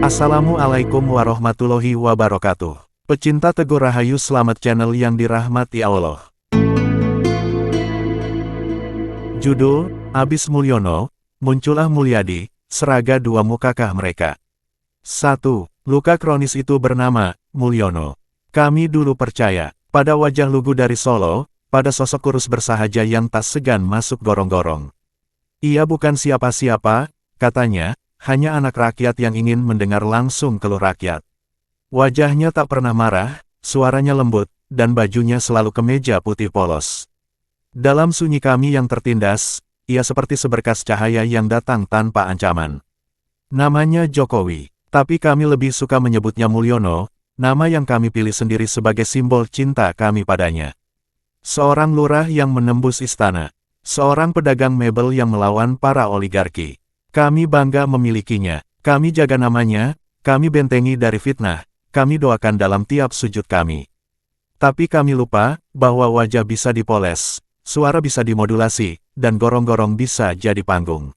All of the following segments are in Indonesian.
Assalamualaikum warahmatullahi wabarakatuh. Pecinta Teguh Rahayu, selamat channel yang dirahmati Allah. Judul, Abis Mulyono, Muncullah Mulyadi, Seraga Dua Mukakah Mereka. 1. Luka kronis itu bernama Mulyono. Kami dulu percaya pada wajah lugu dari Solo, pada sosok kurus bersahaja yang tak segan masuk gorong-gorong. Ia bukan siapa-siapa, katanya, hanya anak rakyat yang ingin mendengar langsung keluh rakyat. Wajahnya tak pernah marah, suaranya lembut, dan bajunya selalu kemeja putih polos. Dalam sunyi kami yang tertindas, ia seperti seberkas cahaya yang datang tanpa ancaman. Namanya Jokowi, tapi kami lebih suka menyebutnya Mulyono, nama yang kami pilih sendiri sebagai simbol cinta kami padanya. Seorang lurah yang menembus istana, seorang pedagang mebel yang melawan para oligarki. Kami bangga memilikinya, kami jaga namanya, kami bentengi dari fitnah, kami doakan dalam tiap sujud kami. Tapi kami lupa, bahwa wajah bisa dipoles, suara bisa dimodulasi, dan gorong-gorong bisa jadi panggung.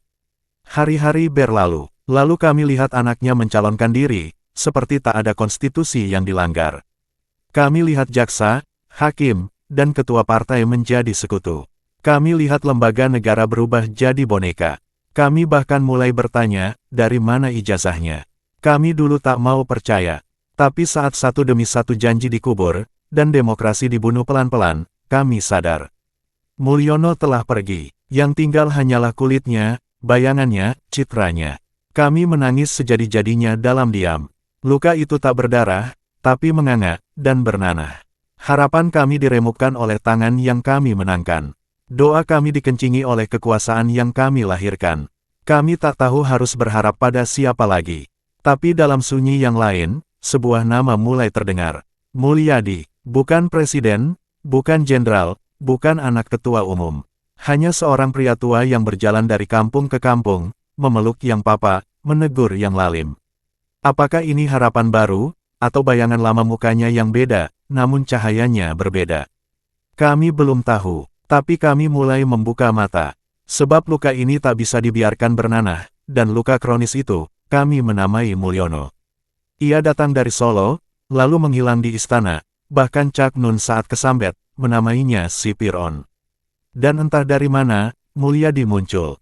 Hari-hari berlalu, lalu kami lihat anaknya mencalonkan diri, seperti tak ada konstitusi yang dilanggar. Kami lihat jaksa, hakim, dan ketua partai menjadi sekutu. Kami lihat lembaga negara berubah jadi boneka. Kami bahkan mulai bertanya, dari mana ijazahnya? Kami dulu tak mau percaya. Tapi saat satu demi satu janji dikubur, dan demokrasi dibunuh pelan-pelan, kami sadar. Mulyono telah pergi. Yang tinggal hanyalah kulitnya, bayangannya, citranya. Kami menangis sejadi-jadinya dalam diam. Luka itu tak berdarah, tapi menganga, dan bernanah. Harapan kami diremukkan oleh tangan yang kami menangkan. Doa kami dikencingi oleh kekuasaan yang kami lahirkan. Kami tak tahu harus berharap pada siapa lagi. Tapi dalam sunyi yang lain, sebuah nama mulai terdengar. Mulyadi, bukan presiden, bukan jenderal, bukan anak ketua umum. Hanya seorang pria tua yang berjalan dari kampung ke kampung, memeluk yang papa, menegur yang lalim. Apakah ini harapan baru, atau bayangan lama mukanya yang beda, namun cahayanya berbeda? Kami belum tahu. Tapi kami mulai membuka mata. Sebab luka ini tak bisa dibiarkan bernanah, dan luka kronis itu, kami menamai Mulyono. Ia datang dari Solo, lalu menghilang di istana, bahkan Cak Nun saat kesambet, menamainya si Piron. Dan entah dari mana, Mulyadi muncul.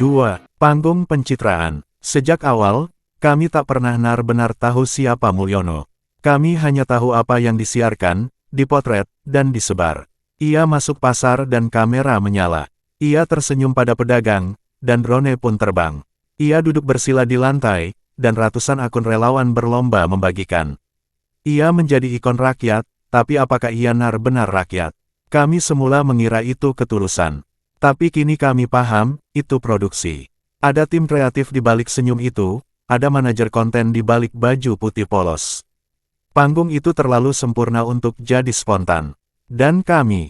2. Panggung pencitraan. Sejak awal, kami tak pernah benar-benar tahu siapa Mulyono. Kami hanya tahu apa yang disiarkan, dipotret, dan disebar. Ia masuk pasar dan kamera menyala. Ia tersenyum pada pedagang, dan drone pun terbang. Ia duduk bersila di lantai, dan ratusan akun relawan berlomba membagikan. Ia menjadi ikon rakyat, tapi apakah ia benar rakyat? Kami semula mengira itu ketulusan. Tapi kini kami paham, itu produksi. Ada tim kreatif di balik senyum itu, ada manajer konten di balik baju putih polos. Panggung itu terlalu sempurna untuk jadi spontan. Dan kami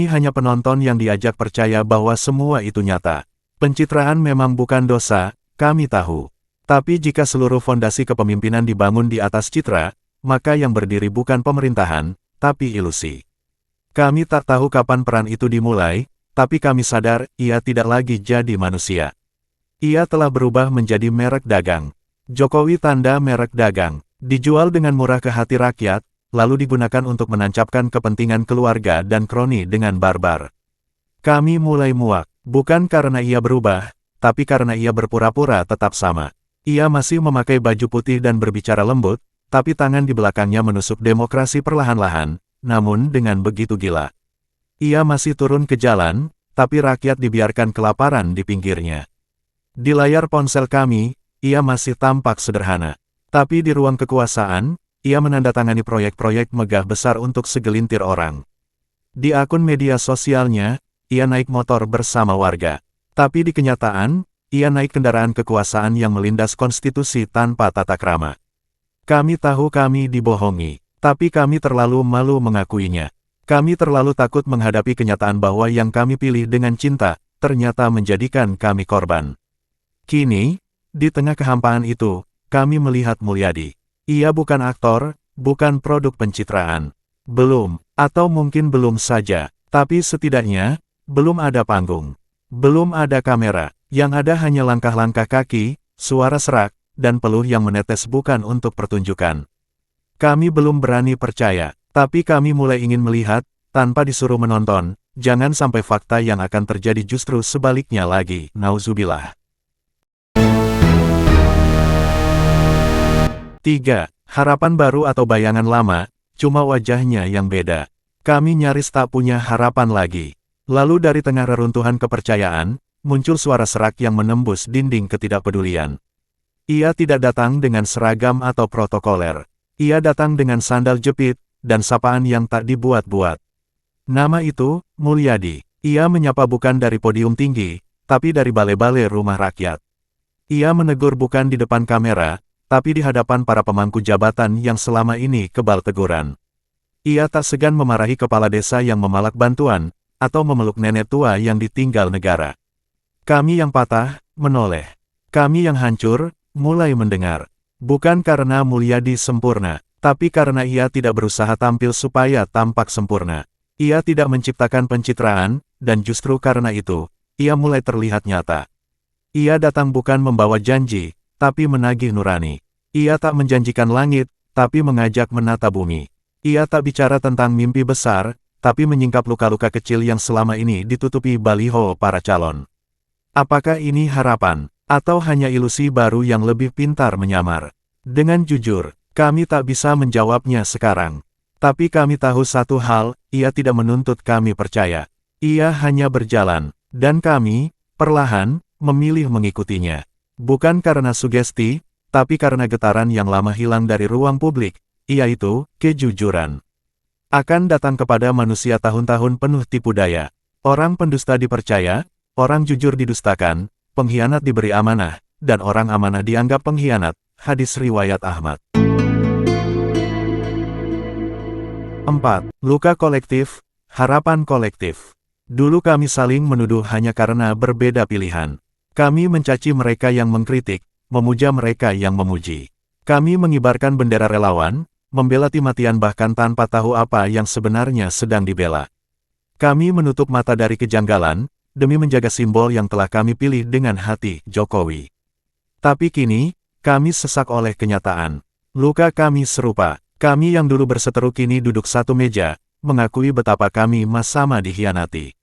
hanya penonton yang diajak percaya bahwa semua itu nyata. Pencitraan memang bukan dosa, kami tahu. Tapi jika seluruh fondasi kepemimpinan dibangun di atas citra, maka yang berdiri bukan pemerintahan, tapi ilusi. Kami tak tahu kapan peran itu dimulai, tapi kami sadar, ia tidak lagi jadi manusia. Ia telah berubah menjadi merek dagang. Jokowi tanda merek dagang. Dijual dengan murah ke hati rakyat, lalu digunakan untuk menancapkan kepentingan keluarga dan kroni dengan barbar. Kami mulai muak, bukan karena ia berubah, tapi karena ia berpura-pura tetap sama. Ia masih memakai baju putih dan berbicara lembut, tapi tangan di belakangnya menusuk demokrasi perlahan-lahan, namun dengan begitu gila. Ia masih turun ke jalan, tapi rakyat dibiarkan kelaparan di pinggirnya. Di layar ponsel kami, ia masih tampak sederhana. Tapi di ruang kekuasaan, ia menandatangani proyek-proyek megah besar untuk segelintir orang. Di akun media sosialnya, ia naik motor bersama warga. Tapi di kenyataan, ia naik kendaraan kekuasaan yang melindas konstitusi tanpa tata krama. Kami tahu kami dibohongi, tapi kami terlalu malu mengakuinya. Kami terlalu takut menghadapi kenyataan bahwa yang kami pilih dengan cinta, ternyata menjadikan kami korban. Kini, di tengah kehampaan itu, kami melihat Mulyadi. Ia bukan aktor, bukan produk pencitraan. Belum, atau mungkin belum saja, tapi setidaknya, belum ada panggung. Belum ada kamera. Yang ada hanya langkah-langkah kaki, suara serak, dan peluh yang menetes bukan untuk pertunjukan. Kami belum berani percaya, tapi kami mulai ingin melihat, tanpa disuruh menonton, jangan sampai fakta yang akan terjadi justru sebaliknya lagi, nauzubillah. 3. Harapan baru atau bayangan lama, cuma wajahnya yang beda. Kami nyaris tak punya harapan lagi. Lalu dari tengah reruntuhan kepercayaan, muncul suara serak yang menembus dinding ketidakpedulian. Ia tidak datang dengan seragam atau protokoler. Ia datang dengan sandal jepit, dan sapaan yang tak dibuat-buat. Nama itu, Mulyadi. Ia menyapa bukan dari podium tinggi, tapi dari balai-balai rumah rakyat. Ia menegur bukan di depan kamera, tapi di hadapan para pemangku jabatan yang selama ini kebal teguran. Ia tak segan memarahi kepala desa yang memalak bantuan, atau memeluk nenek tua yang ditinggal negara. Kami yang patah, menoleh. Kami yang hancur, mulai mendengar. Bukan karena Mulyadi sempurna, tapi karena ia tidak berusaha tampil supaya tampak sempurna. Ia tidak menciptakan pencitraan, dan justru karena itu, ia mulai terlihat nyata. Ia datang bukan membawa janji, tapi menagih nurani. Ia tak menjanjikan langit, tapi mengajak menata bumi. Ia tak bicara tentang mimpi besar, tapi menyingkap luka-luka kecil yang selama ini ditutupi baliho para calon. Apakah ini harapan, atau hanya ilusi baru yang lebih pintar menyamar? Dengan jujur, kami tak bisa menjawabnya sekarang. Tapi kami tahu satu hal, ia tidak menuntut kami percaya. Ia hanya berjalan, dan kami, perlahan, memilih mengikutinya. Bukan karena sugesti, tapi karena getaran yang lama hilang dari ruang publik, yaitu kejujuran. Akan datang kepada manusia tahun-tahun penuh tipu daya. Orang pendusta dipercaya, orang jujur didustakan, pengkhianat diberi amanah, dan orang amanah dianggap pengkhianat. Hadis riwayat Ahmad. 4. Luka kolektif, harapan kolektif. Dulu kami saling menuduh hanya karena berbeda pilihan. Kami mencaci mereka yang mengkritik, memuja mereka yang memuji. Kami mengibarkan bendera relawan, membela mati-matian bahkan tanpa tahu apa yang sebenarnya sedang dibela. Kami menutup mata dari kejanggalan, demi menjaga simbol yang telah kami pilih dengan hati, Jokowi. Tapi kini, kami sesak oleh kenyataan. Luka kami serupa. Kami yang dulu berseteru kini duduk satu meja, mengakui betapa kami sama dikhianati.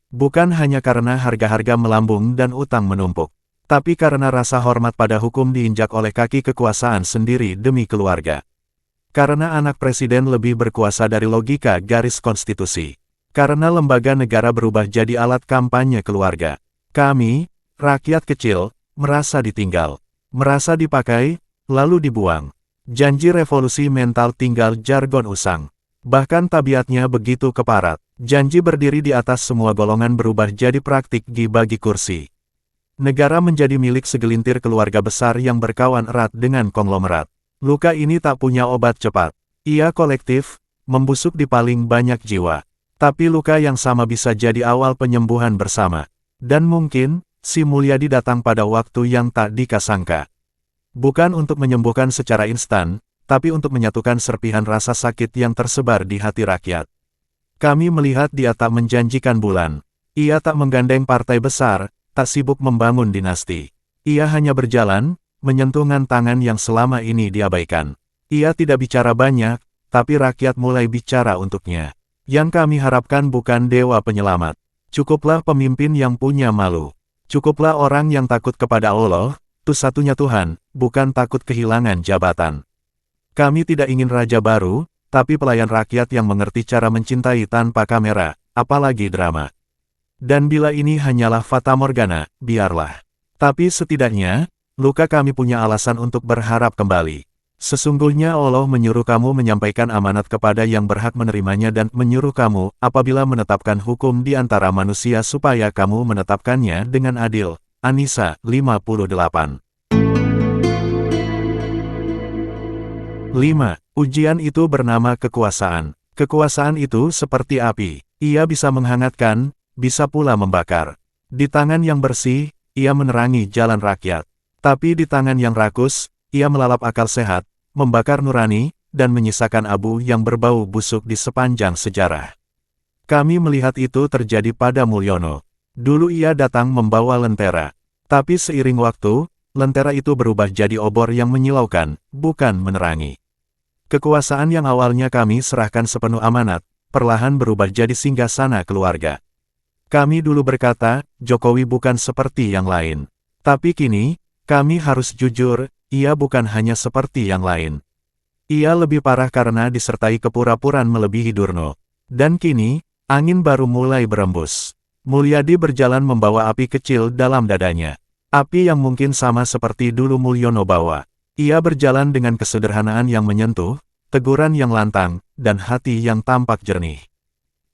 Bukan hanya karena harga-harga melambung dan utang menumpuk, tapi karena rasa hormat pada hukum diinjak oleh kaki kekuasaan sendiri demi keluarga. Karena anak presiden lebih berkuasa dari logika garis konstitusi. Karena lembaga negara berubah jadi alat kampanye keluarga. Kami, rakyat kecil, merasa ditinggal, merasa dipakai, lalu dibuang. Janji revolusi mental tinggal jargon usang. Bahkan tabiatnya begitu keparat. Janji berdiri di atas semua golongan berubah jadi praktik bagi kursi. Negara menjadi milik segelintir keluarga besar yang berkawan erat dengan konglomerat. Luka ini tak punya obat cepat. Ia kolektif, membusuk di paling banyak jiwa. Tapi luka yang sama bisa jadi awal penyembuhan bersama. Dan mungkin, si Mulyadi datang pada waktu yang tak dikasangka. Bukan untuk menyembuhkan secara instan, tapi untuk menyatukan serpihan rasa sakit yang tersebar di hati rakyat. Kami melihat dia tak menjanjikan bulan. Ia tak menggandeng partai besar, tak sibuk membangun dinasti. Ia hanya berjalan, menyentuhkan tangan yang selama ini diabaikan. Ia tidak bicara banyak, tapi rakyat mulai bicara untuknya. Yang kami harapkan bukan dewa penyelamat. Cukuplah pemimpin yang punya malu. Cukuplah orang yang takut kepada Allah, satu-satunya Tuhan, bukan takut kehilangan jabatan. Kami tidak ingin raja baru, tapi pelayan rakyat yang mengerti cara mencintai tanpa kamera, apalagi drama. Dan bila ini hanyalah fata morgana, biarlah. Tapi setidaknya, luka kami punya alasan untuk berharap kembali. Sesungguhnya Allah menyuruh kamu menyampaikan amanat kepada yang berhak menerimanya dan menyuruh kamu, apabila menetapkan hukum di antara manusia supaya kamu menetapkannya dengan adil. An-Nisa, 58. 5. Ujian itu bernama kekuasaan. Kekuasaan itu seperti api. Ia bisa menghangatkan, bisa pula membakar. Di tangan yang bersih, ia menerangi jalan rakyat. Tapi di tangan yang rakus, ia melalap akal sehat, membakar nurani, dan menyisakan abu yang berbau busuk di sepanjang sejarah. Kami melihat itu terjadi pada Mulyono. Dulu ia datang membawa lentera. Tapi seiring waktu, lentera itu berubah jadi obor yang menyilaukan, bukan menerangi. Kekuasaan yang awalnya kami serahkan sepenuh amanat, perlahan berubah jadi singgasana keluarga. Kami dulu berkata, Jokowi bukan seperti yang lain. Tapi kini, kami harus jujur, ia bukan hanya seperti yang lain. Ia lebih parah karena disertai kepura-puraan melebihi Durno. Dan kini, angin baru mulai berembus. Mulyadi berjalan membawa api kecil dalam dadanya. Api yang mungkin sama seperti dulu Mulyono bawa. Ia berjalan dengan kesederhanaan yang menyentuh, teguran yang lantang, dan hati yang tampak jernih.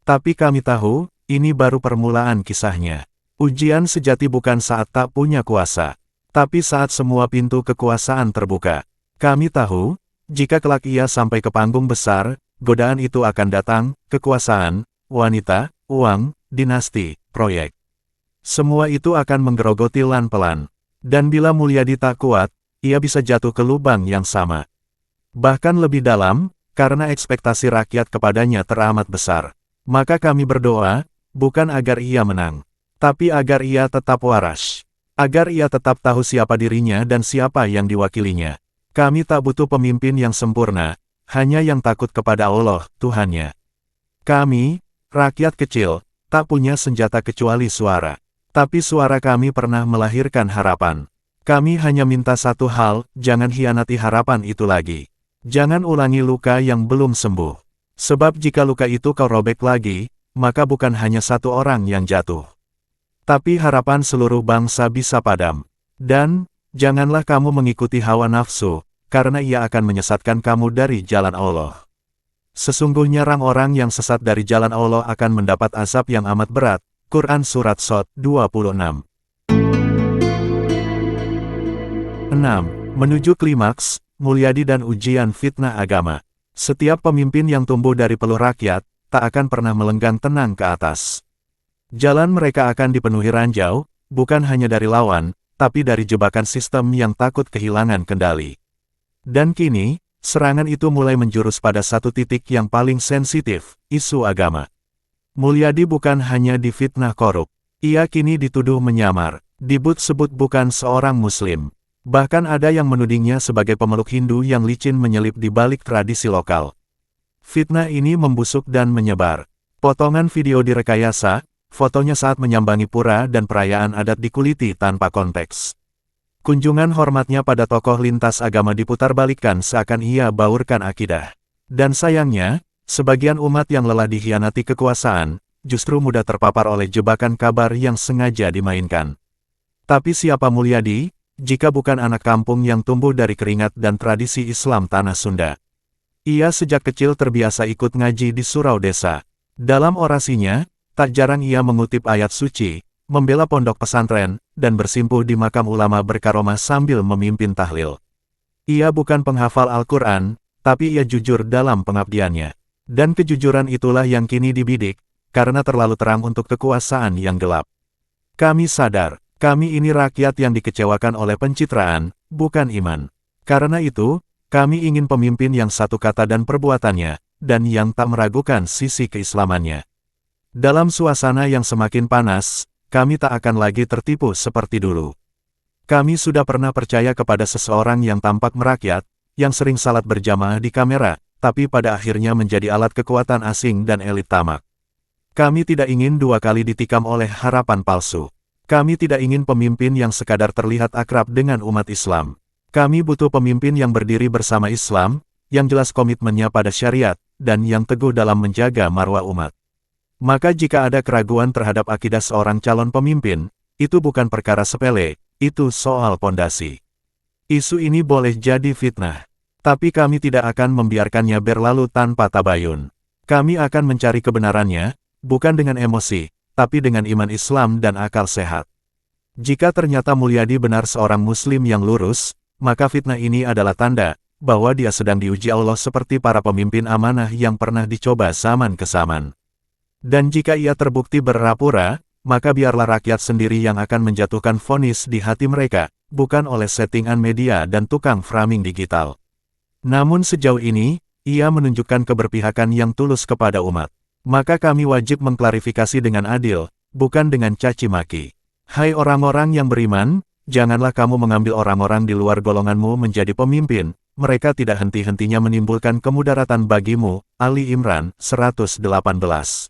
Tapi kami tahu, ini baru permulaan kisahnya. Ujian sejati bukan saat tak punya kuasa, tapi saat semua pintu kekuasaan terbuka. Kami tahu, jika kelak ia sampai ke panggung besar, godaan itu akan datang, kekuasaan, wanita, uang, dinasti, proyek. Semua itu akan menggerogoti lan-pelan. Dan bila Mulyadi tak kuat, ia bisa jatuh ke lubang yang sama. Bahkan lebih dalam, karena ekspektasi rakyat kepadanya teramat besar. Maka kami berdoa, bukan agar ia menang, tapi agar ia tetap waras. Agar ia tetap tahu siapa dirinya dan siapa yang diwakilinya. Kami tak butuh pemimpin yang sempurna, hanya yang takut kepada Allah, Tuhannya. Kami, rakyat kecil, tak punya senjata kecuali suara. Tapi suara kami pernah melahirkan harapan. Kami hanya minta satu hal, jangan hianati harapan itu lagi. Jangan ulangi luka yang belum sembuh. Sebab jika luka itu kau robek lagi, maka bukan hanya satu orang yang jatuh. Tapi harapan seluruh bangsa bisa padam. Dan, janganlah kamu mengikuti hawa nafsu, karena ia akan menyesatkan kamu dari jalan Allah. Sesungguhnya orang-orang yang sesat dari jalan Allah akan mendapat azab yang amat berat. Quran Surat Shot 26. 6. Menuju klimaks, Mulyadi dan ujian fitnah agama. Setiap pemimpin yang tumbuh dari peluh rakyat, tak akan pernah melenggang tenang ke atas. Jalan mereka akan dipenuhi ranjau, bukan hanya dari lawan, tapi dari jebakan sistem yang takut kehilangan kendali. Dan kini, serangan itu mulai menjurus pada satu titik yang paling sensitif, isu agama. Mulyadi bukan hanya difitnah korup, ia kini dituduh menyamar, disebut bukan seorang muslim. Bahkan ada yang menudingnya sebagai pemeluk Hindu yang licin menyelip di balik tradisi lokal. Fitnah ini membusuk dan menyebar. Potongan video direkayasa, fotonya saat menyambangi pura dan perayaan adat dikuliti tanpa konteks. Kunjungan hormatnya pada tokoh lintas agama diputarbalikkan seakan ia baurkan akidah. Dan sayangnya, sebagian umat yang lelah dikhianati kekuasaan, justru mudah terpapar oleh jebakan kabar yang sengaja dimainkan. Tapi siapa Mulyadi, jika bukan anak kampung yang tumbuh dari keringat dan tradisi Islam tanah Sunda? Ia sejak kecil terbiasa ikut ngaji di surau desa. Dalam orasinya, tak jarang ia mengutip ayat suci, membela pondok pesantren, dan bersimpuh di makam ulama berkaromah sambil memimpin tahlil. Ia bukan penghafal Al-Quran, tapi ia jujur dalam pengabdiannya. Dan kejujuran itulah yang kini dibidik, karena terlalu terang untuk kekuasaan yang gelap. Kami sadar, kami ini rakyat yang dikecewakan oleh pencitraan, bukan iman. Karena itu, kami ingin pemimpin yang satu kata dan perbuatannya, dan yang tak meragukan sisi keislamannya. Dalam suasana yang semakin panas, kami tak akan lagi tertipu seperti dulu. Kami sudah pernah percaya kepada seseorang yang tampak merakyat, yang sering salat berjamaah di kamera, tapi pada akhirnya menjadi alat kekuatan asing dan elit tamak. Kami tidak ingin dua kali ditikam oleh harapan palsu. Kami tidak ingin pemimpin yang sekadar terlihat akrab dengan umat Islam. Kami butuh pemimpin yang berdiri bersama Islam, yang jelas komitmennya pada syariat, dan yang teguh dalam menjaga marwah umat. Maka jika ada keraguan terhadap akidah seorang calon pemimpin, itu bukan perkara sepele, itu soal pondasi. Isu ini boleh jadi fitnah, tapi kami tidak akan membiarkannya berlalu tanpa tabayun. Kami akan mencari kebenarannya, bukan dengan emosi, tapi dengan iman Islam dan akal sehat. Jika ternyata Mulyadi benar seorang muslim yang lurus, maka fitnah ini adalah tanda bahwa dia sedang diuji Allah seperti para pemimpin amanah yang pernah dicoba zaman ke zaman. Dan jika ia terbukti berpura-pura, maka biarlah rakyat sendiri yang akan menjatuhkan vonis di hati mereka, bukan oleh settingan media dan tukang framing digital. Namun sejauh ini, ia menunjukkan keberpihakan yang tulus kepada umat. Maka kami wajib mengklarifikasi dengan adil, bukan dengan caci maki. Hai orang-orang yang beriman, janganlah kamu mengambil orang-orang di luar golonganmu menjadi pemimpin, mereka tidak henti-hentinya menimbulkan kemudaratan bagimu. Ali Imran 118. 7.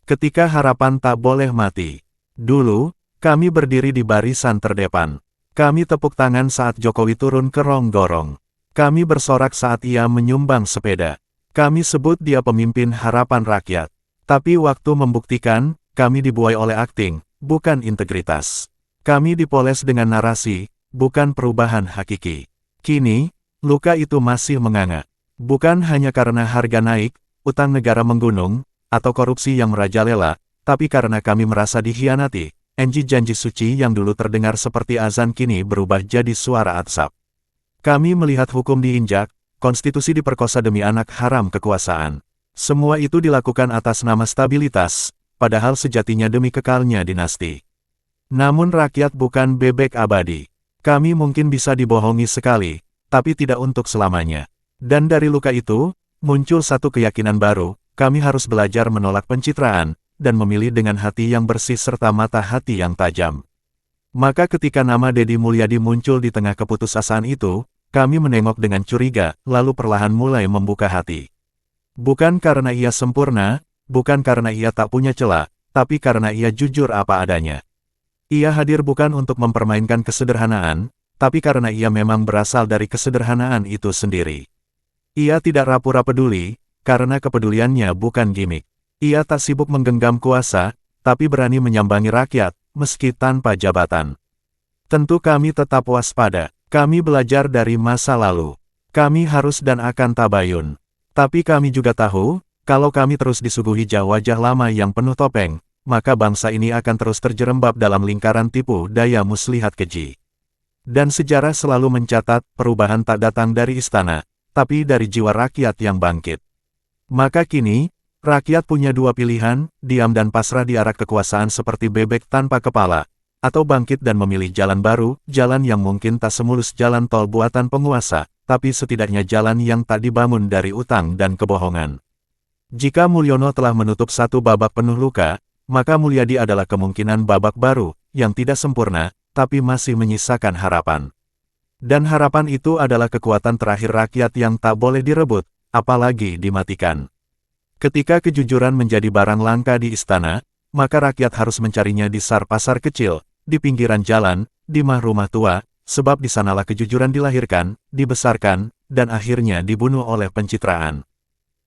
Ketika harapan tak boleh mati. Dulu, kami berdiri di barisan terdepan. Kami tepuk tangan saat Jokowi turun ke Ronggorong. Kami bersorak saat ia menyumbang sepeda. Kami sebut dia pemimpin harapan rakyat. Tapi waktu membuktikan, kami dibuai oleh akting, bukan integritas. Kami dipoles dengan narasi, bukan perubahan hakiki. Kini, luka itu masih menganga. Bukan hanya karena harga naik, utang negara menggunung, atau korupsi yang merajalela, tapi karena kami merasa dikhianati. Janji suci yang dulu terdengar seperti azan kini berubah jadi suara azab. Kami melihat hukum diinjak, konstitusi diperkosa demi anak haram kekuasaan. Semua itu dilakukan atas nama stabilitas, padahal sejatinya demi kekalnya dinasti. Namun rakyat bukan bebek abadi. Kami mungkin bisa dibohongi sekali, tapi tidak untuk selamanya. Dan dari luka itu, muncul satu keyakinan baru. Kami harus belajar menolak pencitraan, dan memilih dengan hati yang bersih serta mata hati yang tajam. Maka ketika nama Deddy Mulyadi muncul di tengah keputusasaan itu, kami menengok dengan curiga, lalu perlahan mulai membuka hati. Bukan karena ia sempurna, bukan karena ia tak punya celah, tapi karena ia jujur apa adanya. Ia hadir bukan untuk mempermainkan kesederhanaan, tapi karena ia memang berasal dari kesederhanaan itu sendiri. Ia tidak rapura peduli, karena kepeduliannya bukan gimik. Ia tak sibuk menggenggam kuasa, tapi berani menyambangi rakyat, meski tanpa jabatan. Tentu kami tetap waspada. Kami belajar dari masa lalu. Kami harus dan akan tabayun. Tapi kami juga tahu, kalau kami terus disuguhi wajah lama yang penuh topeng, maka bangsa ini akan terus terjerembab dalam lingkaran tipu daya muslihat keji. Dan sejarah selalu mencatat, perubahan tak datang dari istana, tapi dari jiwa rakyat yang bangkit. Maka kini, rakyat punya dua pilihan, diam dan pasrah di arah kekuasaan seperti bebek tanpa kepala, atau bangkit dan memilih jalan baru, jalan yang mungkin tak semulus jalan tol buatan penguasa, tapi setidaknya jalan yang tak dibangun dari utang dan kebohongan. Jika Mulyono telah menutup satu babak penuh luka, maka Mulyadi adalah kemungkinan babak baru, yang tidak sempurna, tapi masih menyisakan harapan. Dan harapan itu adalah kekuatan terakhir rakyat yang tak boleh direbut, apalagi dimatikan. Ketika kejujuran menjadi barang langka di istana, maka rakyat harus mencarinya di pasar kecil, di pinggiran jalan, di rumah tua, sebab di sanalah kejujuran dilahirkan, dibesarkan, dan akhirnya dibunuh oleh pencitraan.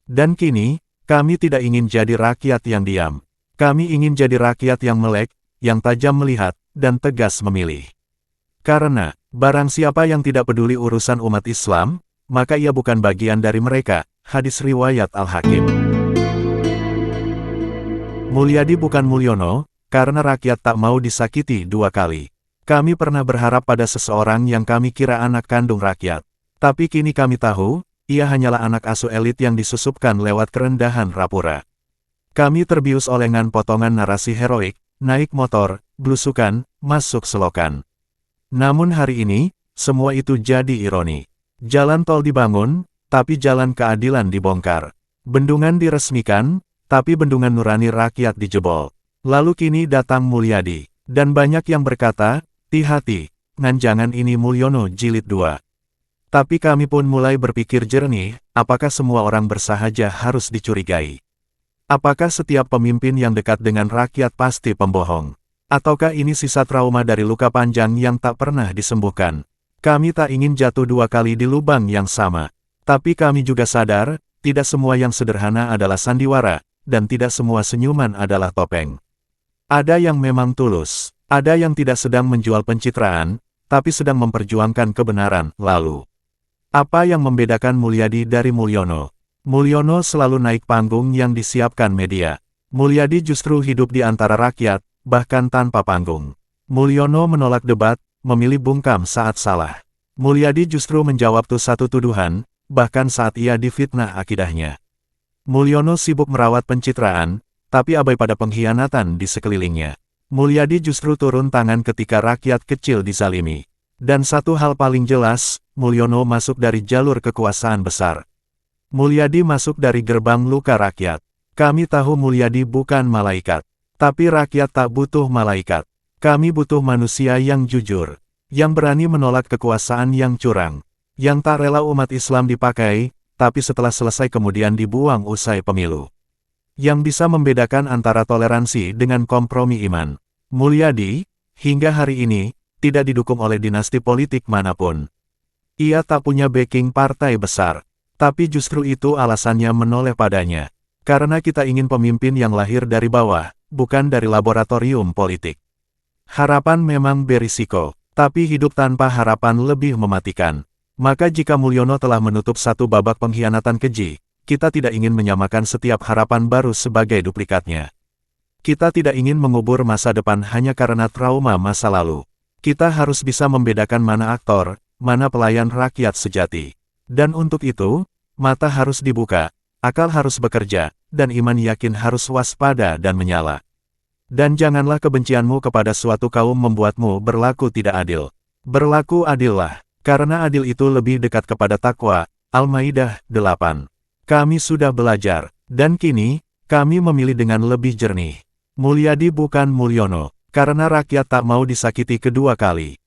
Dan kini, kami tidak ingin jadi rakyat yang diam. Kami ingin jadi rakyat yang melek, yang tajam melihat, dan tegas memilih. Karena, barang siapa yang tidak peduli urusan umat Islam, maka ia bukan bagian dari mereka. Hadis riwayat Al-Hakim. Mulyadi bukan Mulyono, karena rakyat tak mau disakiti dua kali. Kami pernah berharap pada seseorang yang kami kira anak kandung rakyat. Tapi kini kami tahu, ia hanyalah anak asuh elit yang disusupkan lewat kerendahan rapura. Kami terbius oleh potongan narasi heroik, naik motor, blusukan, masuk selokan. Namun hari ini, semua itu jadi ironi. Jalan tol dibangun, tapi jalan keadilan dibongkar. Bendungan diresmikan, tapi bendungan nurani rakyat dijebol. Lalu kini datang Mulyadi. Dan banyak yang berkata, hati-hati, jangan ini Mulyono jilid 2. Tapi kami pun mulai berpikir jernih, apakah semua orang bersahaja harus dicurigai? Apakah setiap pemimpin yang dekat dengan rakyat pasti pembohong? Ataukah ini sisa trauma dari luka panjang yang tak pernah disembuhkan? Kami tak ingin jatuh dua kali di lubang yang sama. Tapi kami juga sadar, tidak semua yang sederhana adalah sandiwara, dan tidak semua senyuman adalah topeng. Ada yang memang tulus, ada yang tidak sedang menjual pencitraan, tapi sedang memperjuangkan kebenaran. Lalu, apa yang membedakan Mulyadi dari Mulyono? Mulyono selalu naik panggung yang disiapkan media. Mulyadi justru hidup di antara rakyat, bahkan tanpa panggung. Mulyono menolak debat, memilih bungkam saat salah. Mulyadi justru menjawab satu tuduhan, bahkan saat ia difitnah akidahnya. Mulyono sibuk merawat pencitraan, tapi abai pada pengkhianatan di sekelilingnya. Mulyadi justru turun tangan ketika rakyat kecil dizalimi. Dan satu hal paling jelas, Mulyono masuk dari jalur kekuasaan besar. Mulyadi masuk dari gerbang luka rakyat. Kami tahu Mulyadi bukan malaikat. Tapi rakyat tak butuh malaikat. Kami butuh manusia yang jujur, yang berani menolak kekuasaan yang curang, yang tak rela umat Islam dipakai, tapi setelah selesai kemudian dibuang usai pemilu. Yang bisa membedakan antara toleransi dengan kompromi iman. Mulyadi, hingga hari ini, tidak didukung oleh dinasti politik manapun. Ia tak punya backing partai besar, tapi justru itu alasannya menoleh padanya. Karena kita ingin pemimpin yang lahir dari bawah, bukan dari laboratorium politik. Harapan memang berisiko, tapi hidup tanpa harapan lebih mematikan. Maka jika Mulyono telah menutup satu babak pengkhianatan keji, kita tidak ingin menyamakan setiap harapan baru sebagai duplikatnya. Kita tidak ingin mengubur masa depan hanya karena trauma masa lalu. Kita harus bisa membedakan mana aktor, mana pelayan rakyat sejati. Dan untuk itu, mata harus dibuka, akal harus bekerja, dan iman yakin harus waspada dan menyala. Dan janganlah kebencianmu kepada suatu kaum membuatmu berlaku tidak adil. Berlaku adillah, karena adil itu lebih dekat kepada takwa. Al-Maidah 8. Kami sudah belajar, dan kini, kami memilih dengan lebih jernih. Mulyadi bukan Mulyono, karena rakyat tak mau disakiti kedua kali.